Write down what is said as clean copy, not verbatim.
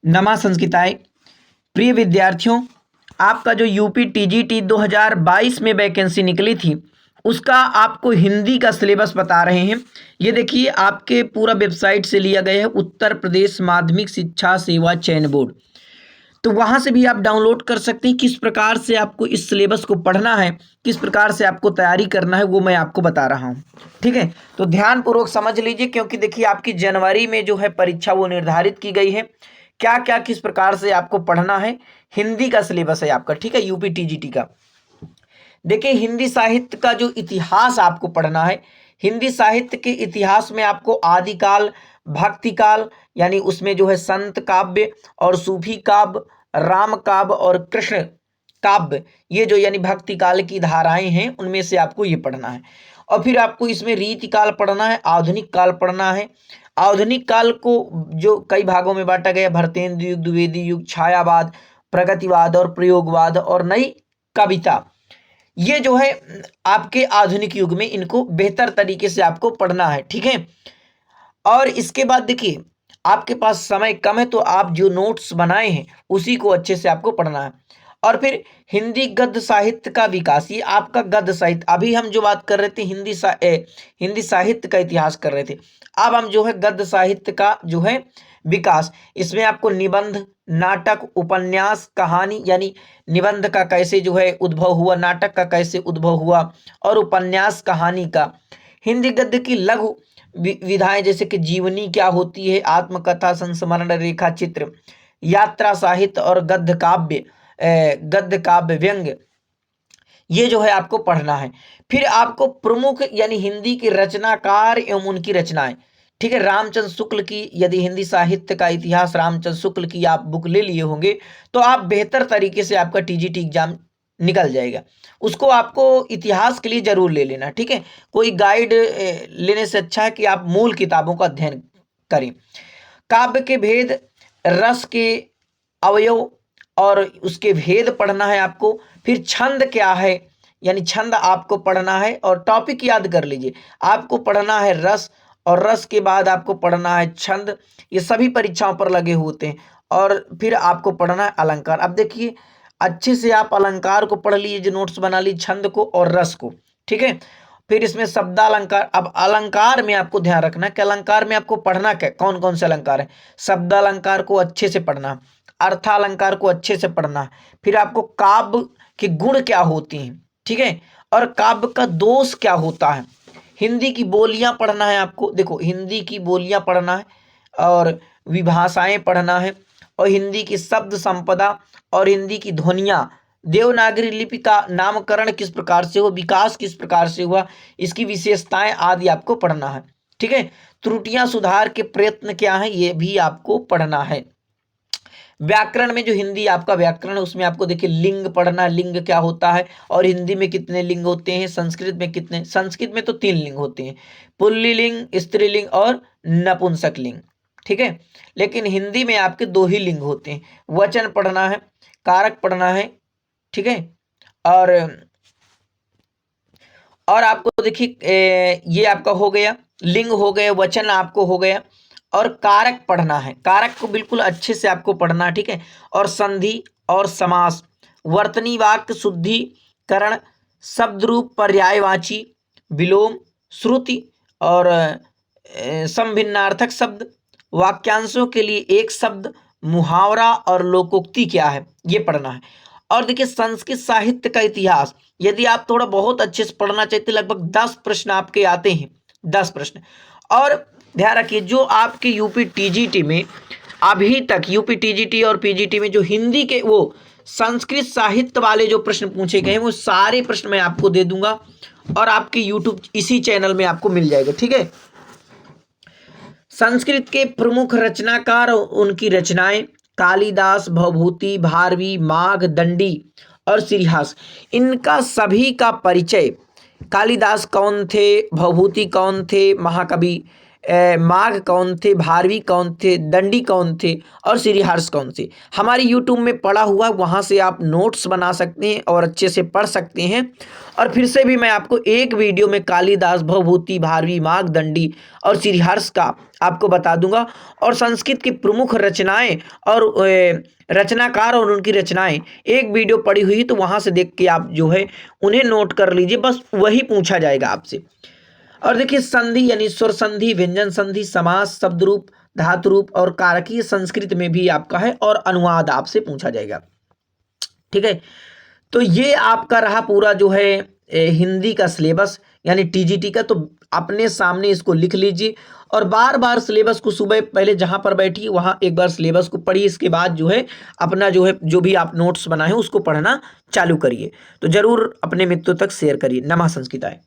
नमा संस्कृताय। प्रिय विद्यार्थियों, आपका जो यूपी टीजीटी 2022 में वैकेंसी निकली थी उसका आपको हिंदी का सिलेबस बता रहे हैं। ये देखिए आपके पूरा वेबसाइट से लिया गया है, उत्तर प्रदेश माध्यमिक शिक्षा सेवा चयन बोर्ड। तो वहाँ से भी आप डाउनलोड कर सकते हैं। किस प्रकार से आपको इस सिलेबस को पढ़ना है, किस प्रकार से आपको तैयारी करना है, वो मैं आपको बता रहा हूँ। ठीक है, तो ध्यानपूर्वक समझ लीजिए, क्योंकि देखिए आपकी जनवरी में जो है परीक्षा वो निर्धारित की गई है। क्या क्या किस प्रकार से आपको पढ़ना है, हिंदी का सिलेबस है आपका। ठीक है, यूपी टीजीटी का। देखिए हिंदी साहित्य का जो इतिहास आपको पढ़ना है, हिंदी साहित्य के इतिहास में आपको आदिकाल, भक्ति काल, यानी उसमें जो है संत काव्य और सूफी काव्य, राम काव्य और कृष्ण काव्य, ये जो यानी भक्ति काल की धाराएं हैं उनमें से आपको ये पढ़ना है। और फिर आपको इसमें रीति काल पढ़ना है, आधुनिक काल पढ़ना है। आधुनिक काल को जो कई भागों में बांटा गया, भरतेंदु युग, द्विवेदी युग, छायावाद, प्रगतिवाद और प्रयोगवाद और नई कविता, ये जो है आपके आधुनिक युग में इनको बेहतर तरीके से आपको पढ़ना है। ठीक है, और इसके बाद देखिए आपके पास समय कम है तो आप जो नोट्स बनाए हैं उसी को अच्छे से आपको पढ़ना है। और फिर हिंदी गद्य साहित्य का विकास, ये आपका गद्य साहित्य, अभी हम जो बात कर रहे थे हिंदी साहित्य का इतिहास कर रहे थे, अब हम जो है गद्य साहित्य का जो है विकास, इसमें आपको निबंध, नाटक, उपन्यास, कहानी, यानी निबंध का कैसे जो है उद्भव हुआ, नाटक का कैसे उद्भव हुआ, और उपन्यास कहानी का। हिंदी गद्य की लघु विधाएं जैसे कि जीवनी क्या होती है, आत्मकथा, संस्मरण रेखा चित्र, यात्रा साहित्य और गद्य काव्य व्यंग्य, ये जो है आपको पढ़ना है। फिर आपको प्रमुख यानी हिंदी के रचनाकार एवं उनकी रचनाएं, ठीक है, रामचंद्र शुक्ल की, यदि हिंदी साहित्य का इतिहास रामचंद्र शुक्ल की आप बुक ले लिए होंगे तो आप बेहतर तरीके से आपका टीजीटी एग्जाम निकल जाएगा। उसको आपको इतिहास के लिए जरूर ले लेना। ठीक है, कोई गाइड लेने से अच्छा है कि आप मूल किताबों का अध्ययन करें। काव्य के भेद, रस के अवयव और उसके भेद पढ़ना है आपको। फिर छंद क्या है, यानी छंद आपको पढ़ना है। और टॉपिक याद कर लीजिए, आपको पढ़ना है रस, और रस के बाद आपको पढ़ना है छंद। ये सभी परीक्षाओं पर लगे होते हैं। और फिर आपको पढ़ना है अलंकार। अब देखिए अच्छे से आप अलंकार को पढ़ लीजिए, जो नोट्स बना लीजिए, छंद को और रस को। ठीक है, फिर इसमें शब्दालंकार। अब अलंकार में आपको ध्यान रखना है कि अलंकार में आपको पढ़ना क्या, कौन कौन से अलंकार है। शब्दालंकार को अच्छे से पढ़ना, अर्थालंकार को अच्छे से पढ़ना। फिर आपको काव्य के गुण क्या होती हैं, ठीक है, और काव्य का दोष क्या होता है। हिंदी की बोलियां पढ़ना है आपको। देखो हिंदी की बोलियां पढ़ना है, और विभाषाएं पढ़ना है, और हिंदी की शब्द संपदा, और हिंदी की ध्वनियां, देवनागरी लिपि का नामकरण किस प्रकार से हुआ, विकास किस प्रकार से हुआ, इसकी विशेषताएं आदि आपको पढ़ना है। ठीक है, त्रुटियां सुधार के प्रयत्न क्या है, ये भी आपको पढ़ना है। व्याकरण में जो हिंदी आपका व्याकरण है उसमें आपको देखिए लिंग पढ़ना है, लिंग क्या होता है, और हिंदी में कितने लिंग होते हैं, संस्कृत में कितने। संस्कृत में तो 3 लिंग होते हैं, पुल्लिंग, स्त्रीलिंग और नपुंसक लिंग। ठीक है, लेकिन हिंदी में आपके 2 ही लिंग होते हैं। वचन पढ़ना है, कारक पढ़ना है। ठीक है, और आपको देखिए ये आपका हो गया, लिंग हो गए, वचन आपको हो गया, और कारक पढ़ना है। कारक को बिल्कुल अच्छे से आपको पढ़ना है। ठीक है, और संधि और समास, वर्तनी वाक्य शुद्धिकरण, शब्द रूप पर्यायवाची, विलोम, श्रुति और समभिन्नार्थक शब्द, वाक्यांशों के लिए एक शब्द, मुहावरा और लोकोक्ति क्या है, ये पढ़ना है। और देखिए संस्कृत साहित्य का इतिहास, यदि आप थोड़ा बहुत अच्छे से पढ़ना चाहते, लगभग 10 प्रश्न आपके आते हैं, 10 प्रश्न। और ध्यान रखिए जो आपके यूपी टीजीटी में अभी तक, यूपी टीजीटी और पीजीटी में जो हिंदी के वो संस्कृत साहित्य वाले जो प्रश्न पूछे गए वो सारे प्रश्न मैं आपको दे दूंगा, और आपके यूट्यूब इसी चैनल में आपको मिल जाएगा। ठीक है, संस्कृत के प्रमुख रचनाकार उनकी रचनाएं, कालिदास, भवभूति, भारवी, माघ, दंडी और श्रीहास, इनका सभी का परिचय, कालिदास कौन थे, भवभूति कौन थे, महाकवि माघ कौन थे, भारवी कौन थे, दंडी कौन थे और श्रीहर्ष कौन थे। हमारी यूट्यूब में पढ़ा हुआ, वहाँ से आप नोट्स बना सकते हैं और अच्छे से पढ़ सकते हैं। और फिर से भी मैं आपको एक वीडियो में कालिदास, भवभूति, भारवी, माघ, दंडी और श्रीहर्ष का आपको बता दूंगा। और संस्कृत की प्रमुख रचनाएं और रचनाकार और उनकी रचनाएं एक वीडियो पड़ी हुई, तो वहाँ से देख के आप जो है उन्हें नोट कर लीजिए, बस वही पूछा जाएगा आपसे। और देखिए संधि यानी स्वर संधि, व्यंजन संधि, समास, शब्द रूप, धातु रूप और कारकीय संस्कृत में भी आपका है, और अनुवाद आपसे पूछा जाएगा। ठीक है, तो ये आपका रहा पूरा जो है हिंदी का सिलेबस यानी टीजीटी का। तो अपने सामने इसको लिख लीजिए और बार बार सिलेबस को सुबह पहले जहां पर बैठिए वहां एक बार सिलेबस को पढ़िए, इसके बाद जो है अपना जो है जो भी आप नोट्स बनाए हैं उसको पढ़ना चालू करिए। तो जरूर अपने मित्रों तक शेयर करिए। नमः संस्कृताय।